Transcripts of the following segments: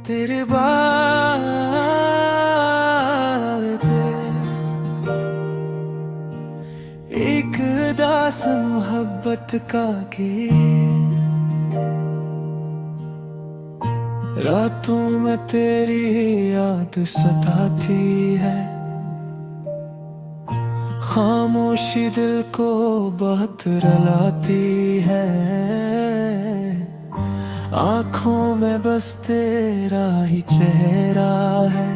तेरे वादे एक दास मोहब्बत का गीत। रातों में तेरी याद सताती है, खामोशी दिल को बहुत रुलाती है। आँखों में बस तेरा ही चेहरा है,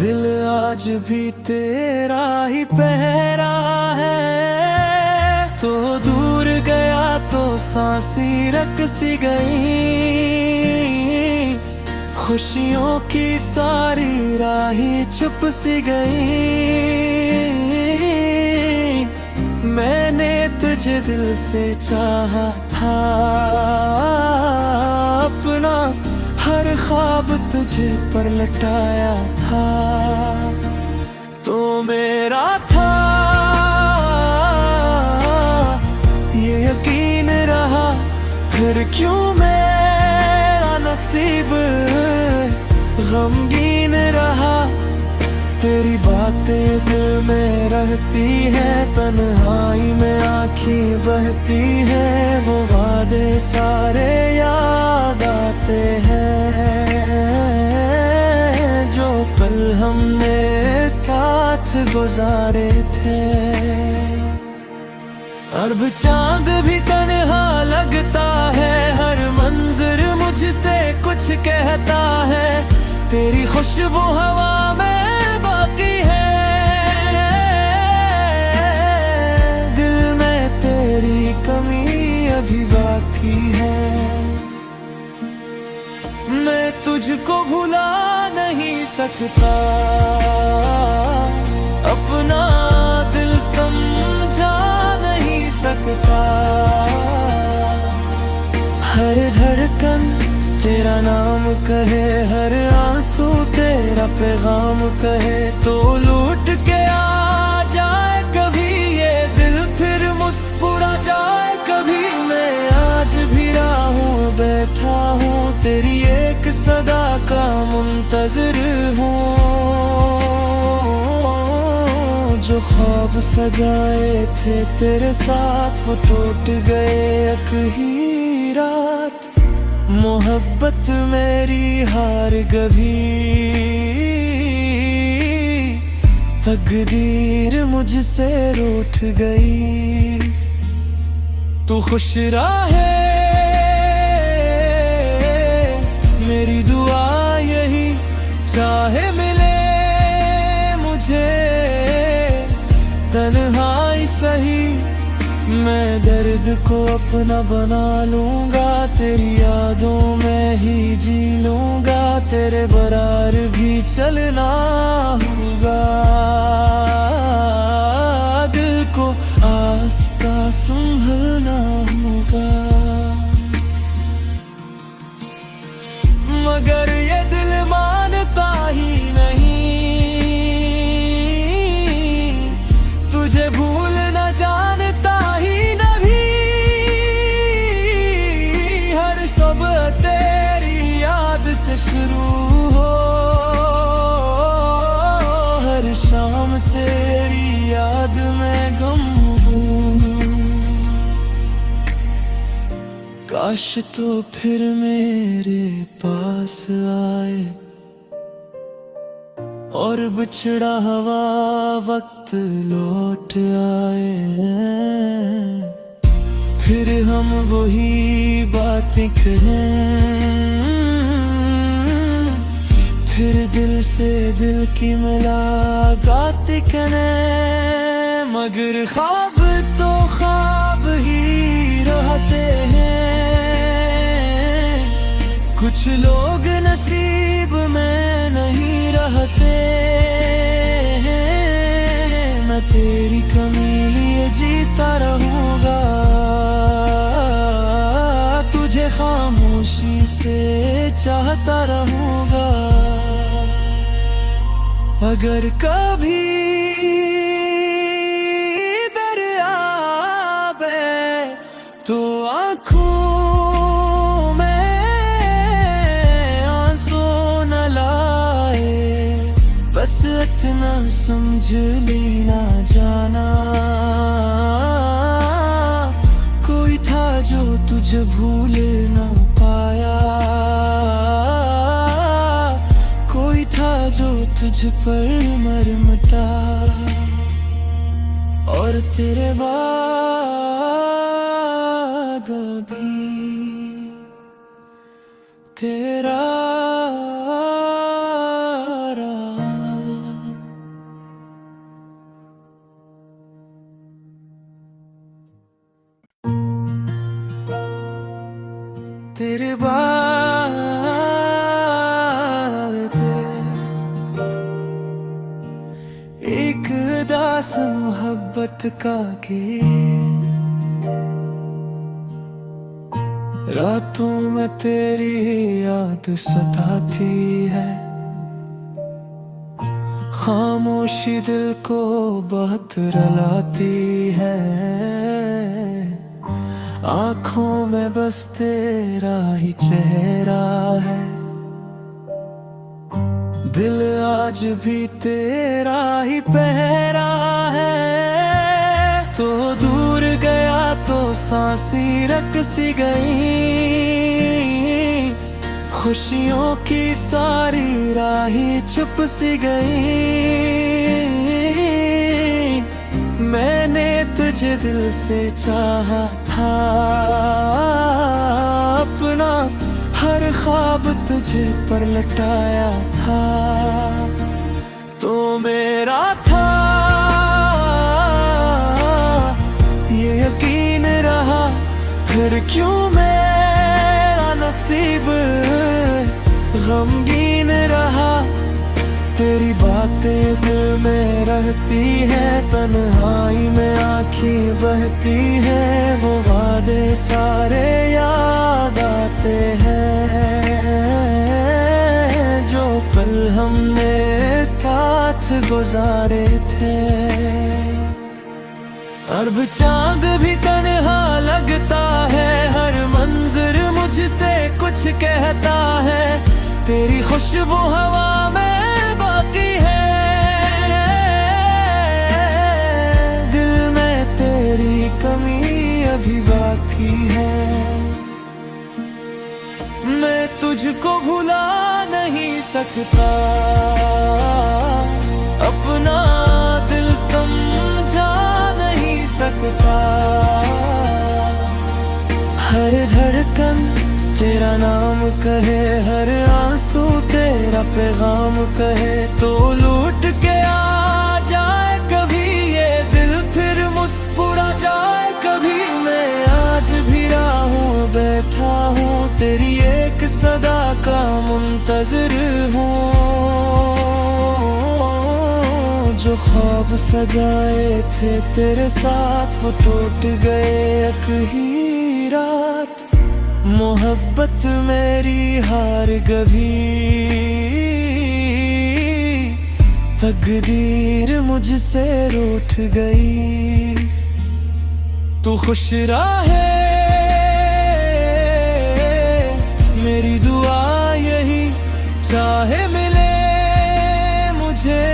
दिल आज भी तेरा ही पहरा है। तो दूर गया तो सांसी रक सी गई, खुशियों की सारी राहें चुप सी गई। मैंने तुझे दिल से चाहा था, अपना हर ख्वाब तुझे पर लटाया था। तो मेरा था ये यकीन रहा, फिर क्यों मेरा नसीब गमगीन रहा। तेरी बातें दिल में रहती है, तन्हाई में आँखें बहती है। वो वादे सारे याद आते हैं, जो पल हमने साथ गुजारे थे। अब चांद भी तन्हा लगता है, हर मंजर मुझसे कुछ कहता है। तेरी खुशबू हवा में बाकी है, दिल में तेरी कमी अभी बाकी है। मैं तुझको भुला नहीं सकता, अपना दिल समझा नहीं सकता। हर धड़कन तेरा नाम कहे, हर आंसू तेरा पैगाम कहे। तो लूट के आ जाए कभी ये दिल, फिर मुस्कुरा जाए कभी। मैं आज भी राहों बैठा हूँ, तेरी एक सदा का मुंतज़िर हूँ। जो ख्वाब सजाए थे तेरे साथ, वो टूट गए एक ही रात। मोहब्बत मेरी हार गई, तकदीर मुझसे रूठ गई। तू खुश रहे मेरी दुआ यही, चाहे मिले मुझे तन्हाई सही। मैं दर्द को अपना बना लूंगा, तेरी यादों में ही जी लूंगा। तेरे बरार भी चलना होगा, दिल को आस्ता संभलना होगा। मगर ये दिल मानता ही नहीं, तुझे भूलना जानता ही नहीं। हर सुबह तेरी याद से शुरू हो, हर शाम तेरी याद में गम हूँ। काश तो फिर मेरे पास आए, और बिछड़ा हुआ वक्त लौट आए। फिर हम वही बातें करें, फिर दिल से दिल की मुलाकात करें। मगर ख्वाब तो ख्वाब ही रहते हैं, कुछ लोग नसीब में नहीं रहते हैं। मैं तेरी कमी लिए जीता रहूंगा, तुझे खामोशी से चाहता रहूंगा। अगर कभी दरिया आवे तो आँखों में इतना समझ लेना जाना, कोई था जो तुझे भूल ना पाया, कोई था जो तुझ पर मरमटा, और तेरे बाद भी तेरा तेरे बाद एक दास मोहब्बत का गीत, रातों में तेरी याद सताती है, खामोशी दिल को बहुत रुलाती है, आँखों में बस तेरा ही चेहरा है, दिल आज भी तेरा ही पहरा है। तो दूर गया तो सांसी रक सी गई, खुशियों की सारी राहें चुप सी गई, मैंने तुझे दिल से चाहा था, अपना हर ख्वाब तुझे पर लटाया था, तो मेरा था ये यकीन रहा, फिर क्यों मेरा नसीब गमगीन रहा, तेरी बातें दिल में रहती है, तन्हाई में आँखें बहती है, वो वादे सारे याद आते हैं जो पल हमने साथ गुजारे थे। अब चांद भी तन्हा लगता है, हर मंजर मुझसे कुछ कहता है, तेरी खुशबू हवा में बाकी है, दिल में तेरी कमी अभी बाकी है, मैं तुझको भुला नहीं सकता, अपना दिल समझा नहीं सकता, हर धड़कन तेरा नाम कहे, हर आंसू तेरा पैगाम कहे, तो लूट के आ जाए कभी ये दिल, फिर मुस्कुरा जाए कभी, मैं आज भी राहों बैठा हूँ, तेरी एक सदा का मुंतज़िर हूँ, जो ख्वाब सजाए थे तेरे साथ वो टूट गए एक ही रात, मोहब्बत मेरी हार गई, तकदीर मुझसे रूठ गई, तू खुश रहे मेरी दुआ यही, चाहे मिले मुझे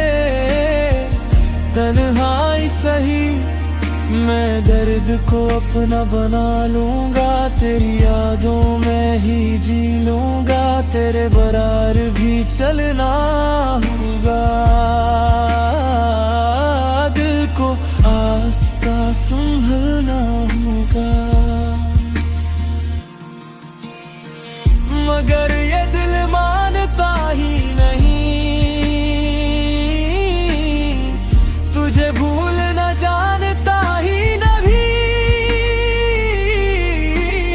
तन्हाई सही, मैं दर्द को अपना बना लूंगा, तेरी यादों में ही जी लूंगा, तेरे बरार भी चलना होगा, दिल को आस्ता संभलना होगा, मगर ये दिल मानता ही नहीं, तुझे भूल न जानता ही नहीं,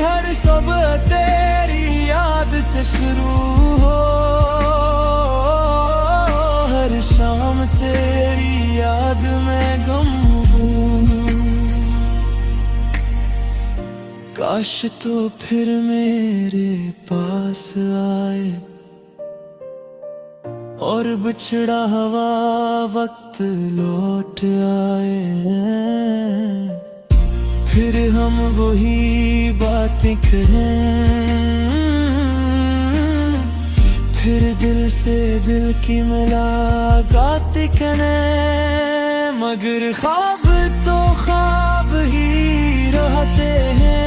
हर सुबह तेरी याद से शुरू हो, हर शाम तेरी याद में गम हूँ, काश तो फिर मेरे पास आए, और बिछड़ा हुआ वक्त लौट आए, फिर हम वही बातें करें, फिर दिल से दिल की मुलाकात कने, मगर ख्वाब तो ख्वाब ही रहते हैं।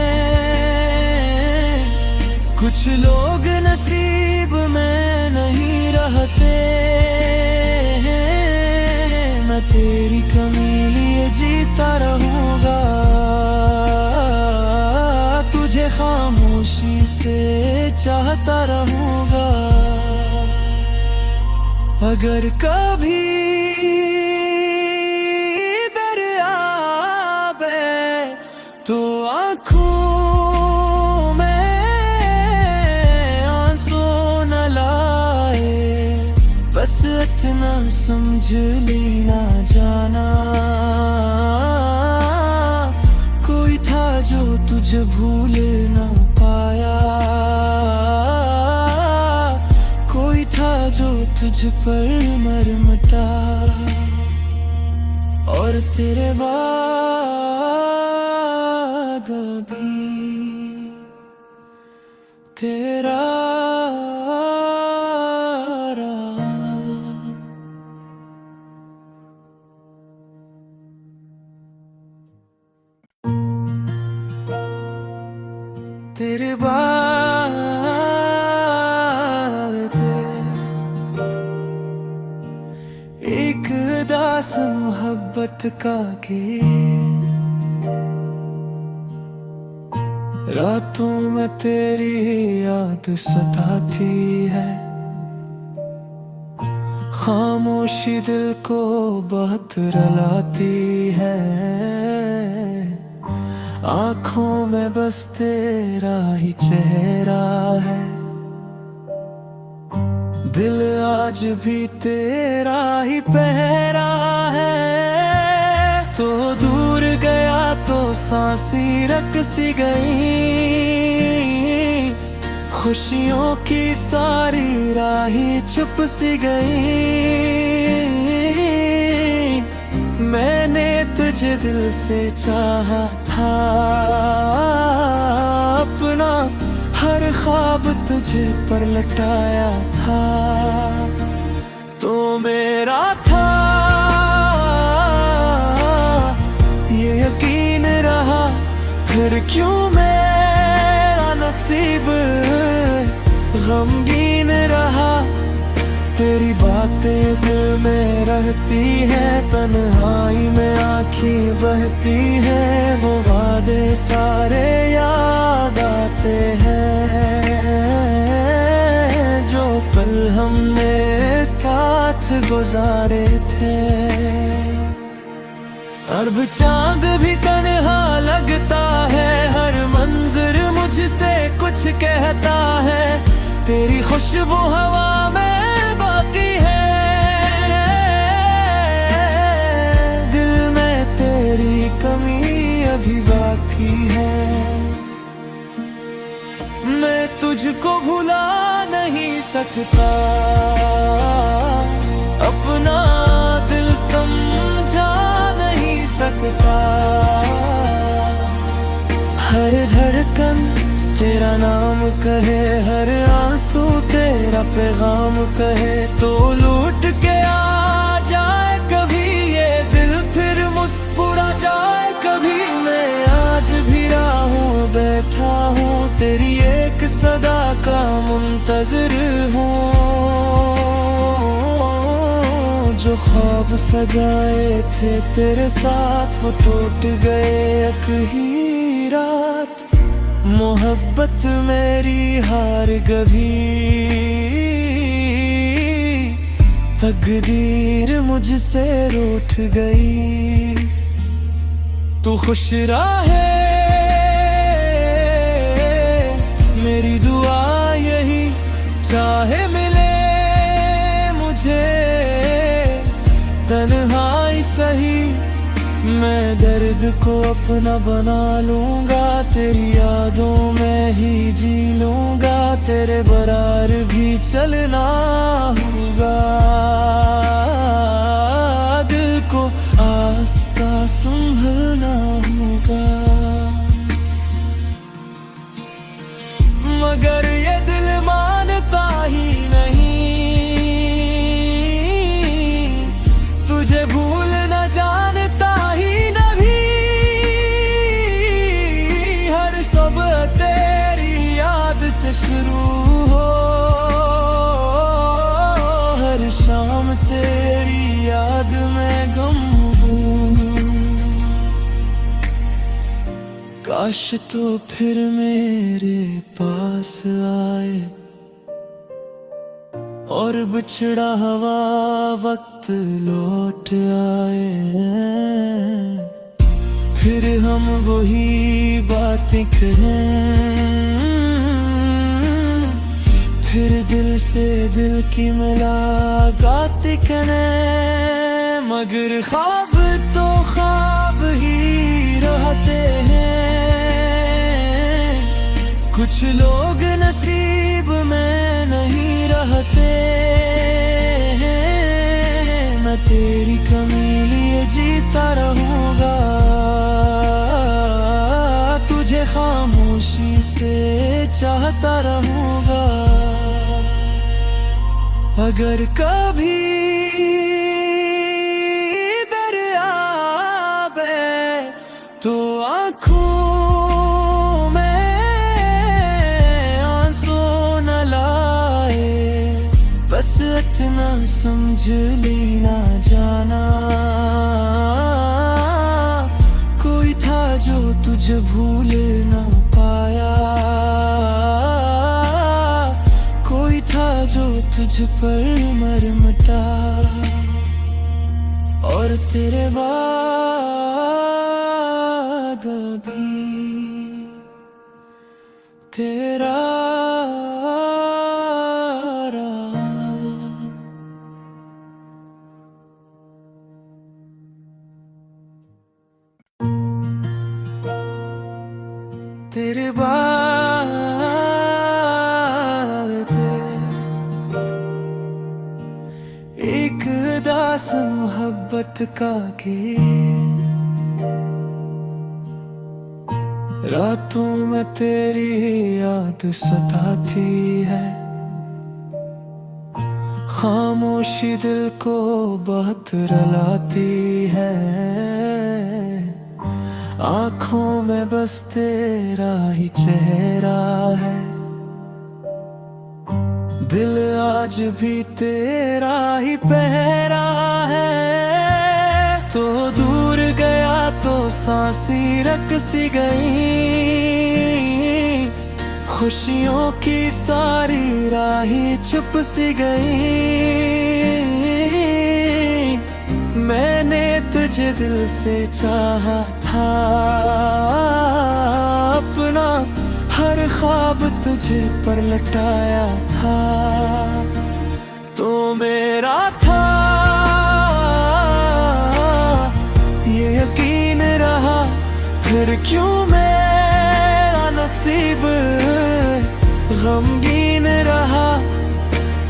कुछ लोग नसीब में नहीं रहते हैं। मैं तेरी कमी लिए जीता रहूंगा, तुझे खामोशी से चाहता रहूंगा। अगर कभी दरिया बहे तो आँखों में आंसू न लाए, बस इतना समझ लेना जाना, कोई था जो तुझे भूल न पाया, कोई था जो तुझ पर मरमटा, और तेरे बाद भी तेरा रहा। तेरे बाद एक दास मोहब्बत का गीत, रातों में तेरी याद सताती है, खामोशी दिल को बहुत रुलाती है। आँखों में बस तेरा ही चेहरा है, दिल आज भी तेरा ही पहरा है। तो दूर गया तो सांसी रक सी गई, खुशियों की सारी राहें चुप सी गई। मैंने तुझे दिल से चाहा था, अपना हर ख्वाब तुझे पर लटाया था। तो मेरा था ये यकीन रहा, फिर क्यों मेरा नसीब गमगीन रहा। तेरी बातें दिल में रहती है, तन्हाई में आँखें बहती है, वो वादे सारे याद आते हैं जो पल हमने साथ गुजारे थे। अब चांद भी तन्हा लगता है, हर मंजर मुझसे कुछ कहता है, तेरी खुशबू हवा में बाकी है, दिल में तेरी कमी अभी बाकी है। मैं तुझको भुला नहीं सकता, अपना दिल समझा नहीं सकता। हर धड़कन तेरा नाम कहे, हर आंसू तेरा पैगाम कहे, तो लूट के आ जाए कभी ये दिल, फिर मुस्कुरा जाए कभी। मैं आज भी राहों बैठा हूँ, तेरी एक सदा का मुंतज़िर हूँ। जो ख्वाब सजाए थे तेरे साथ, वो टूट गए एक ही रात। मोहब्बत मेरी हार गई, तकदीर मुझसे रूठ गई। तू खुश रहे मेरी दुआ यही, चाहे मिले मुझे तन्हाई सही। मैं दर्द को अपना बना लूंगा, तेरी यादों में ही जी लूंगा, तेरे बरार भी चलना होगा। दिल को आस्ता संभलना होगा, मगर ये दिल मानता ही नहीं। शुरू हो, हर शाम तेरी याद में गम हूँ। काश तो फिर मेरे पास आए और बिछड़ा हुआ वक्त लौट आए, फिर हम वही बातें करें, फिर दिल से दिल की मुलाकात करें। मगर ख्वाब तो ख्वाब ही रहते हैं, कुछ लोग नसीब में नहीं रहते हैं। मैं तेरी कमी लिए जीता रहूंगा, तुझे खामोशी से चाहता रहूंगा। अगर कभी दरिया बहे तो आँखों में आंसू न लाए, बस इतना समझ लेना जाना, कोई था जो तुझे भूल ना पाया, कोई था जो तुझ पर मरमटा। और तेरे बाद भी तेरा रहा। तेरे बाद एक दास मोहब्बत का गीत, रातों में तेरी याद सताती है, खामोशी दिल को बहुत रुलाती है। आँखों में बस तेरा ही चेहरा है, दिल आज भी तेरा ही पहरा है। तो दूर गया तो सांसी रक सी गई, खुशियों की सारी राहें चुप सी गई। मैंने तुझे दिल से चाहा था, अपना हर ख्वाब तुझे पर लटाया था। तो मेरा था ये यकीन रहा, फिर क्यों मेरा नसीब गमगीन रहा।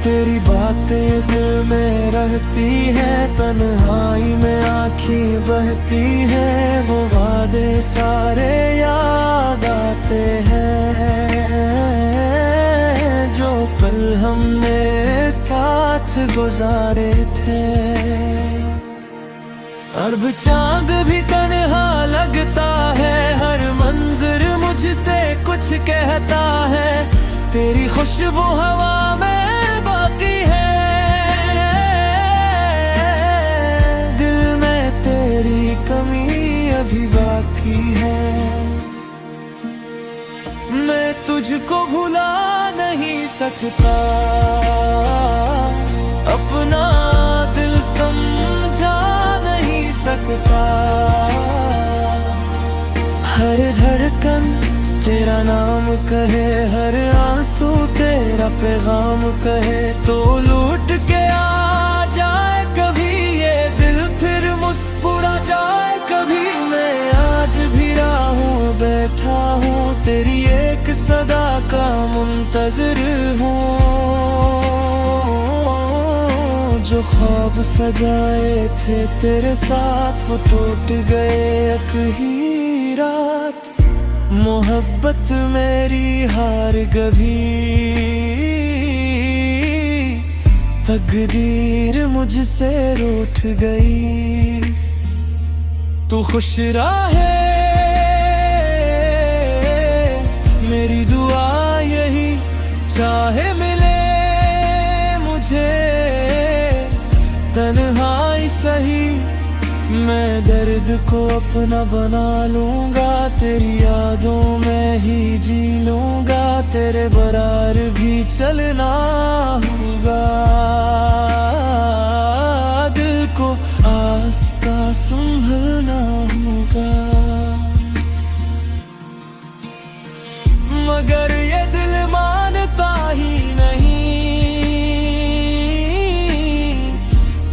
तेरी बातें दिल में रहती है, तन्हाई में आँखें बहती है, वो वादे सारे याद आते हैं जो पल हमने साथ गुजारे थे। अब चांद भी तन्हा लगता है, हर मंजर मुझसे कुछ कहता है, तेरी खुशबू हवा में बाकी है, दिल में तेरी कमी अभी बाकी है। मैं तुझको भुला नहीं सकता, अपना दिल समझा नहीं सकता। हर धड़कन तेरा नाम कहे, हर आंसू तेरा पैगाम कहे, तो लूट के आ जाए कभी ये दिल, फिर मुस्कुरा जाए कभी। मैं आज भी राहों बैठा हूँ, तेरी एक सदा का मुंतज़िर हूँ। जो ख्वाब सजाए थे तेरे साथ, वो टूट गए एक ही रात। मोहब्बत मेरी हार गई, तकदीर मुझसे रूठ गई। तू खुश रहे मेरी दुआ यही, मैं दर्द को अपना बना लूंगा, तेरी यादों में ही जी लूंगा, तेरे बरार भी चलना होगा। दिल को आस्था संभलना होगा, मगर ये दिल मानता ही नहीं,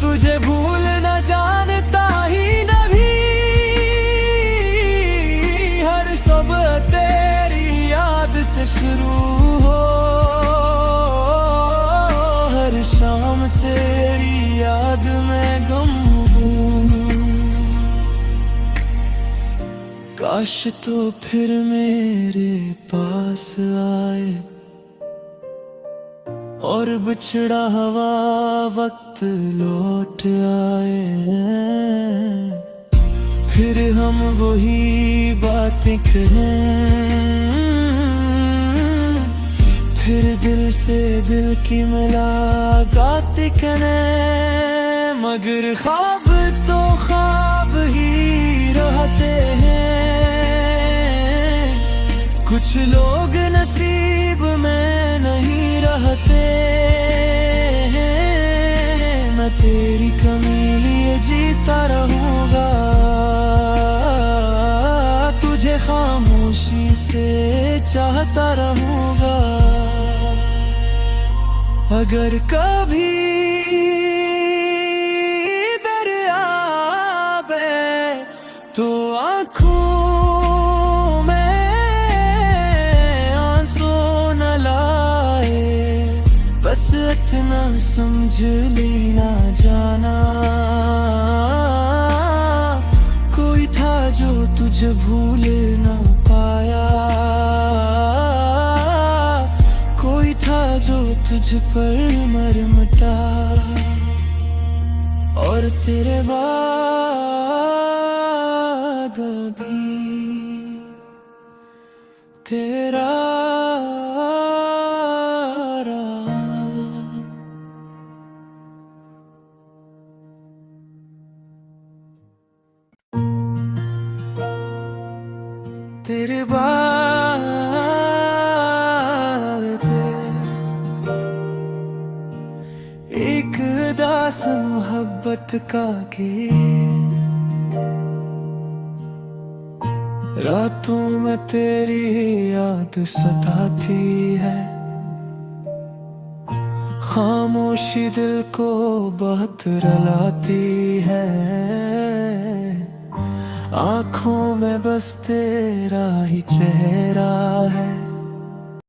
तुझे भूलना जानता ही नहीं। हर सुबह तेरी याद से शुरू हो, हर शाम तेरी याद में गम हूँ। काश तो फिर मेरे पास आए और बिछड़ा हुआ वक्त लौट आए, फिर हम वही बातें करें, फिर दिल से दिल की मुलाकात करें। मगर ख्वाब तो ख्वाब ही रहते हैं, कुछ लोग नसीब में नहीं रहते हैं। मैं तेरी कमी लिए जीता रहूंगा, तुझे खामोशी से चाहता रहूंगा। अगर कभी दरिया आवे तो आँखों इतना समझ लेना जाना, कोई था जो तुझे भूल ना पाया, कोई था जो तुझ पर मरमटा, और तेरे बाद भी तेरा तेरे बाद एक दास मोहब्बत का गीत, रातों में तेरी याद सताती है, खामोशी दिल को बहुत रुलाती है। आँखों में बस तेरा ही चेहरा है,